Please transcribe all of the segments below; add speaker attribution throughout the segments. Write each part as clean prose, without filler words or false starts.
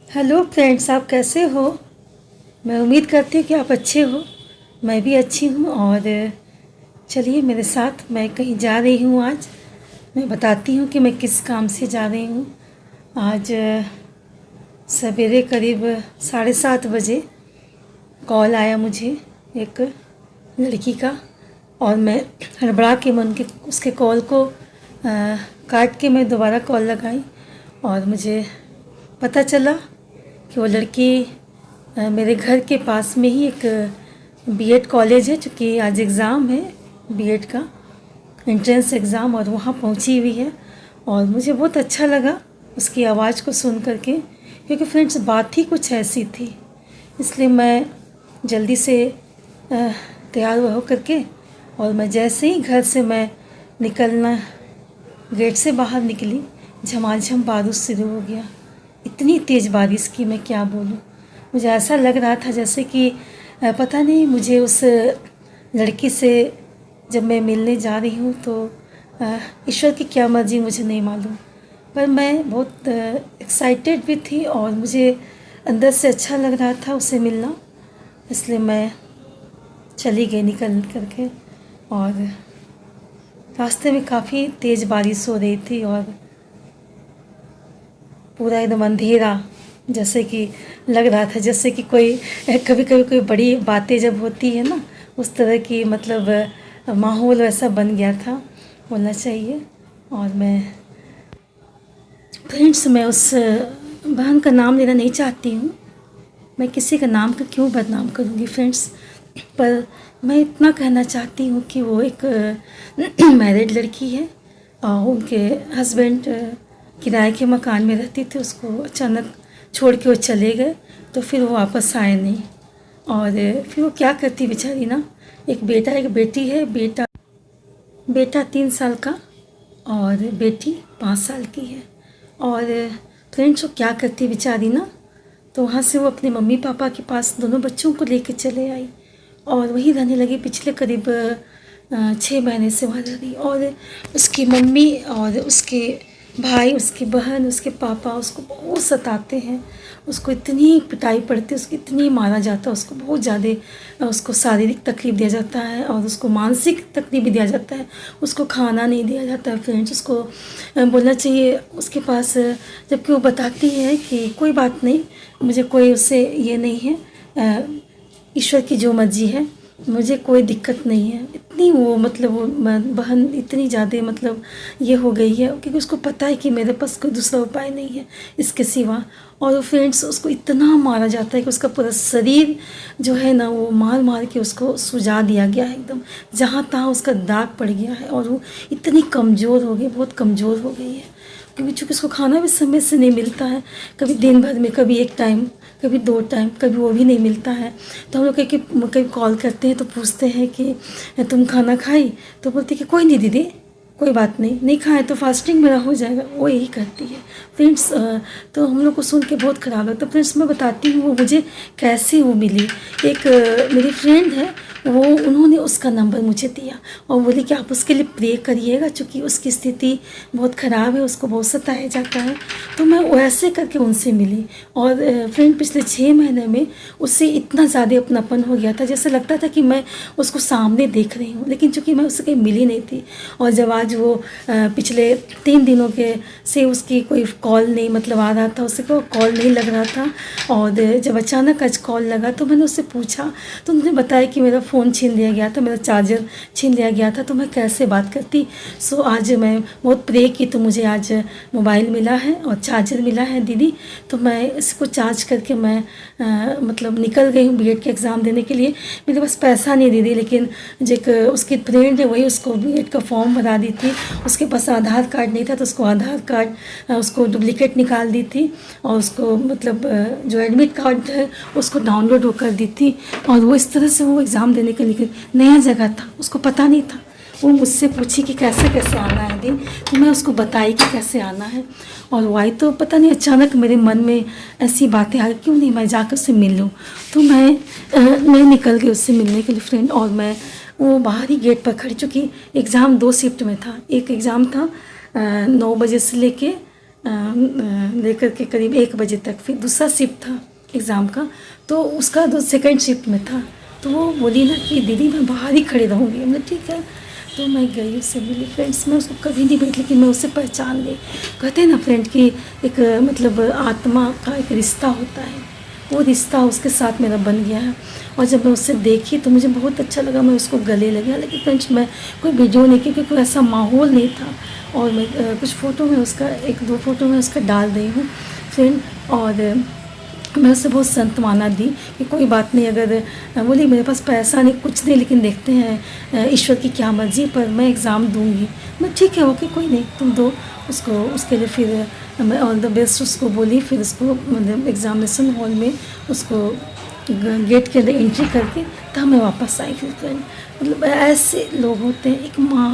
Speaker 1: Hello friends, आप कैसे हो। मैं उम्मीद करती हूँ कि आप अच्छे हो। मैं भी अच्छी हूँ। और चलिए मेरे साथ, मैं कहीं जा रही हूँ आज। मैं बताती हूँ कि मैं किस काम से जा रही हूँ। आज सवेरे करीब 7:30 बजे कॉल आया मुझे एक लड़की का। और मैं हड़बड़ा के मैं उसके कॉल को काट के मैं दोबारा कॉल लगाई। और मुझे पता चला कि वो लड़की मेरे घर के पास में ही एक बीएड कॉलेज है, चूँकि आज एग्ज़ाम है बीएड का एंट्रेंस एग्ज़ाम, और वहाँ पहुँची हुई है। और मुझे बहुत अच्छा लगा उसकी आवाज़ को सुन करके, क्योंकि फ्रेंड्स बात ही कुछ ऐसी थी। इसलिए मैं जल्दी से तैयार हो करके, और मैं जैसे ही घर से मैं निकलना गेट से बाहर निकली, झमाझम बारिश शुरू हो गया। इतनी तेज़ बारिश की मैं क्या बोलूँ। मुझे ऐसा लग रहा था जैसे कि पता नहीं, मुझे उस लड़की से जब मैं मिलने जा रही हूँ तो ईश्वर की क्या मर्ज़ी मुझे नहीं मालूम, पर मैं बहुत एक्साइटेड भी थी और मुझे अंदर से अच्छा लग रहा था उसे मिलना। इसलिए मैं चली गई निकल करके। और रास्ते में काफ़ी तेज़ बारिश हो रही थी और पूरा एकदम अंधेरा, जैसे कि लग रहा था जैसे कि कोई कभी कभी कोई बड़ी बातें जब होती है ना, उस तरह की मतलब माहौल वैसा बन गया था बोलना चाहिए। और मैं उस बहन का नाम लेना नहीं चाहती हूँ। मैं किसी का नाम का क्यों बदनाम करूँगी फ्रेंड्स, पर मैं इतना कहना चाहती हूँ कि वो एक मैरिड लड़की है। और उनके हस्बैंड किराए के मकान में रहती थी, उसको अचानक छोड़ के वो चले गए, तो फिर वो वापस आए नहीं। और फिर वो क्या करती बेचारी ना, एक बेटा एक बेटी है। बेटा 3 साल का और बेटी 5 साल की है। और फ्रेंड्स वो क्या करती बेचारी ना, तो वहाँ से वो अपने मम्मी पापा के पास दोनों बच्चों को लेकर चले आई और वहीं रहने लगी। पिछले करीब 6 महीने से वहाँ रह रही। और उसकी मम्मी और उसके भाई, उसकी बहन, उसके पापा उसको बहुत सताते हैं। उसको इतनी पिटाई पड़ती है, उसको इतनी मारा जाता है, उसको बहुत ज़्यादा उसको शारीरिक तकलीफ़ दिया जाता है और उसको मानसिक तकलीफ़ भी दिया जाता है। उसको खाना नहीं दिया जाता है फ्रेंड्स। उसको बोलना चाहिए उसके पास, जबकि वो बताती है कि कोई बात नहीं, मुझे कोई उससे ये नहीं है, ईश्वर की जो मर्जी है, मुझे कोई दिक्कत नहीं है। इतनी वो मतलब वो बहन इतनी ज़्यादा मतलब ये हो गई है, क्योंकि उसको पता है कि मेरे पास कोई दूसरा उपाय नहीं है इसके सिवा। और वो फ्रेंड्स उसको इतना मारा जाता है कि उसका पूरा शरीर जो है ना, वो मार मार के उसको सुझा दिया गया है एकदम, जहाँ तहाँ उसका दाग पड़ गया है। और वो इतनी कमज़ोर हो गई, बहुत कमज़ोर हो गई है, क्योंकि चूँकि उसको खाना भी समय से नहीं मिलता है। कभी दिन भर में कभी 1 टाइम, कभी 2 टाइम, कभी वो भी नहीं मिलता है। तो हम लोग कभी कॉल करते हैं तो पूछते हैं कि तुम खाना खाई, तो बोलती कि कोई नहीं दीदी, कोई बात नहीं, नहीं खाए तो फास्टिंग मेरा हो जाएगा। वो यही करती है फ्रेंड्स। तो हम लोग को सुन के बहुत ख़राब लगता है फ्रेंड्स। मैं बताती हूँ वो मुझे कैसे वो मिली। एक मेरी फ्रेंड है, वो उन्होंने उसका नंबर मुझे दिया और बोली कि आप उसके लिए प्रे करिएगा, चूँकि उसकी स्थिति बहुत ख़राब है, उसको बहुत सताया जाता है। तो मैं वैसे करके उनसे मिली। और फ्रेंड पिछले 6 महीने में उससे इतना ज़्यादा अपनापन हो गया था, जैसे लगता था कि मैं उसको सामने देख रही हूँ, लेकिन चूँकि मैं उससे कहीं मिली नहीं थी। और जब आज वो पिछले 3 दिनों के से उसकी कोई कॉल नहीं मतलब आ रहा था, उससे कोई कॉल नहीं लग रहा था। और जब अचानक आज कॉल लगा तो मैंने उससे पूछा, तो उन्होंने बताया कि मेरा फ़ोन छीन लिया गया था, मेरा चार्जर छीन लिया गया था, तो मैं कैसे बात करती। सो आज मैं बहुत प्रे की तो मुझे आज मोबाइल मिला है और चार्जर मिला है दीदी। तो मैं इसको चार्ज करके मैं मतलब निकल गई हूँ बीएड के एग्ज़ाम देने के लिए। मेरे पास पैसा नहीं दीदी, लेकिन जो एक उसकी फ्रेंड है वही उसको बीएड का फॉर्म भरा दी थी। उसके पास आधार कार्ड नहीं था तो उसको आधार कार्ड उसको डुप्लीकेट निकाल दी थी और उसको मतलब जो एडमिट कार्ड है उसको डाउनलोड वो कर दी थी। और वो इस तरह से वो एग्ज़ाम देने के लिए, नया जगह था, उसको पता नहीं था। वो मुझसे पूछी कि कैसे कैसे आना है दिन, तो मैं उसको बताई कि कैसे आना है। और वो आई तो पता नहीं अचानक मेरे मन में ऐसी बातें आ गई, क्यों नहीं मैं जाकर उससे मिल लूँ। तो मैं निकल गई उससे मिलने के लिए फ्रेंड। और मैं वो बाहर ही गेट पर खड़ी, चूँकि एग्ज़ाम 2 शिफ्ट में था। एक एग्ज़ाम था 9 बजे से लेके लेकर के करीब 1 बजे तक। फिर दूसरा शिफ्ट था एग्ज़ाम का, तो उसका जो सेकंड शिफ्ट में था, तो वो बोली ना कि दीदी मैं बाहर ही खड़ी रहूँगी। हमने ठीक है, तो मैं गई उससे मिली। फ्रेंड्स मैं उसको कभी नहीं मिली, लेकिन मैं उससे पहचान गई। कहते हैं ना फ्रेंड कि एक मतलब आत्मा का एक रिश्ता होता है, वो रिश्ता उसके साथ मेरा बन गया है। और जब मैं उससे देखी तो मुझे बहुत अच्छा लगा, मैं उसको गले लगा। लेकिन फ्रेंड्स मैं कोई वीडियो नहीं की, क्योंकि कोई ऐसा माहौल नहीं था। और मैं कुछ फ़ोटो में उसका 1-2 फ़ोटो में उसका डाल रही हूँ फ्रेंड। और मैं उससे बहुत संत्वना दी कि कोई बात नहीं, अगर बोली मेरे पास पैसा नहीं कुछ नहीं, लेकिन देखते हैं ईश्वर की क्या मर्ज़ी, पर मैं एग्ज़ाम दूंगी। मैं ठीक है ओके कोई नहीं तुम दो उसको। उसके लिए फिर मैं ऑल द बेस्ट उसको बोली। फिर उसको मतलब एग्ज़ामिनेशन हॉल में उसको गेट के अंदर एंट्री करके तब मैं वापस आई। फिर फ्रेंड मतलब ऐसे लोग होते हैं।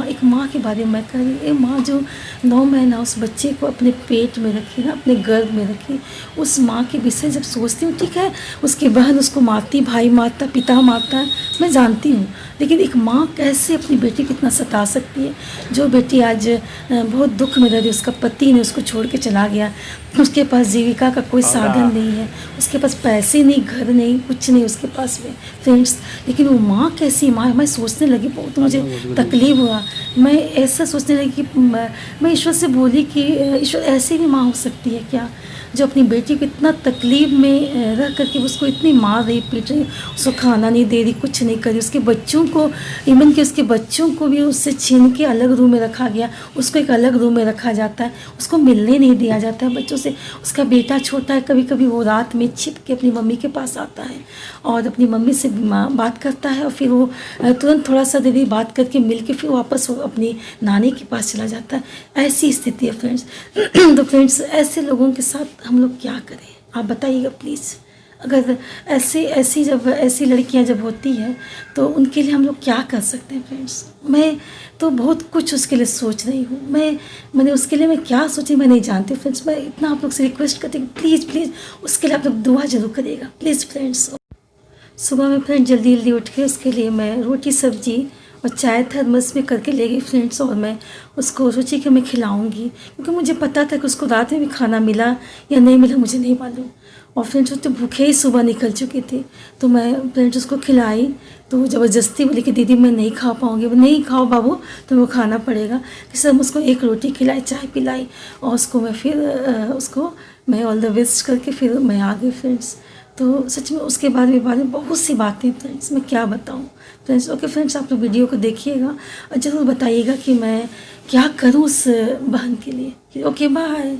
Speaker 1: एक माँ के बारे में मैं कह रही, एक माँ जो 9 महीना उस बच्चे को अपने पेट में रखी ना, अपने गर्भ में रखी। उस माँ के विषय जब सोचती हूँ, ठीक है उसकी बहन उसको मारती, भाई मारता, पिता मारता है, मैं जानती हूँ, लेकिन एक माँ कैसे अपनी बेटी को इतना सता सकती है। जो बेटी आज बहुत दुख में रह रही, उसका पति ने उसको छोड़ के चला गया, उसके पास जीविका का कोई साधन नहीं है, उसके पास पैसे नहीं, घर नहीं, कुछ नहीं उसके पास में फ्रेंड्स। लेकिन वो माँ कैसी माँ, मैं सोचने लगी, बहुत मुझे तकलीफ हुआ। मैं ऐसा सोचने लगी कि मैं ईश्वर से बोली कि ईश्वर ऐसी भी माँ हो सकती है क्या, जो अपनी बेटी को इतना तकलीफ़ में रह करके उसको इतनी मार रही, पीट रही, उसको खाना नहीं दे रही, कुछ नहीं कर रही। उसके बच्चों को, इवन कि उसके बच्चों को भी उससे छीन के अलग रूम में रखा गया, उसको एक अलग रूम में रखा जाता है, उसको मिलने नहीं दिया जाता है बच्चों से। उसका बेटा छोटा है, कभी कभी वो रात में छिप के अपनी मम्मी के पास आता है और अपनी मम्मी से बात करता है, और फिर वो तुरंत थोड़ा सा देरी बात करके मिल के फिर वापस वो अपनी नानी के पास चला जाता है। ऐसी स्थिति है फ्रेंड्स। तो फ्रेंड्स ऐसे लोगों के साथ हम लोग क्या करें, आप बताइएगा प्लीज़। अगर ऐसी लड़कियां जब होती हैं तो उनके लिए हम लोग क्या कर सकते हैं फ्रेंड्स। मैं तो बहुत कुछ उसके लिए सोच रही हूँ। मैंने उसके लिए मैं क्या सोची मैं नहीं जानती फ्रेंड्स। मैं इतना आप लोग से रिक्वेस्ट करती हूँ, प्लीज़ प्लीज़ उसके लिए आप लोग दुआ जरूर करिएगा प्लीज़ फ्रेंड्स। सुबह में फ्रेंड जल्दी जल्दी उठ के उसके लिए मैं रोटी सब्जी और चाय थर्मस में करके ले गई फ्रेंड्स। और मैं उसको सोची कि मैं खिलाऊंगी, क्योंकि मुझे पता था कि उसको रात में भी खाना मिला या नहीं मिला मुझे नहीं मालूम। और फ्रेंड्स वो तो भूखे ही सुबह निकल चुकी थी, तो मैं फ्रेंड्स उसको खिलाई। तो वो ज़बरदस्ती बोली कि दीदी मैं नहीं खा पाऊँगी। नहीं खाओ बाबू, तो वो खाना पड़ेगा। कि सब उसको एक रोटी खिलाई, चाय पिलाई, और उसको मैं फिर उसको मैं ऑल द बेस्ट करके फिर मैं आ गई फ्रेंड्स। तो सच में उसके बारे में बहुत सी बातें फ्रेंड्स मैं क्या बताऊँ फ्रेंड्स। ओके फ्रेंड्स आप लोग वीडियो को देखिएगा और ज़रूर बताइएगा कि मैं क्या करूँ उस बहन के लिए। Okay bye.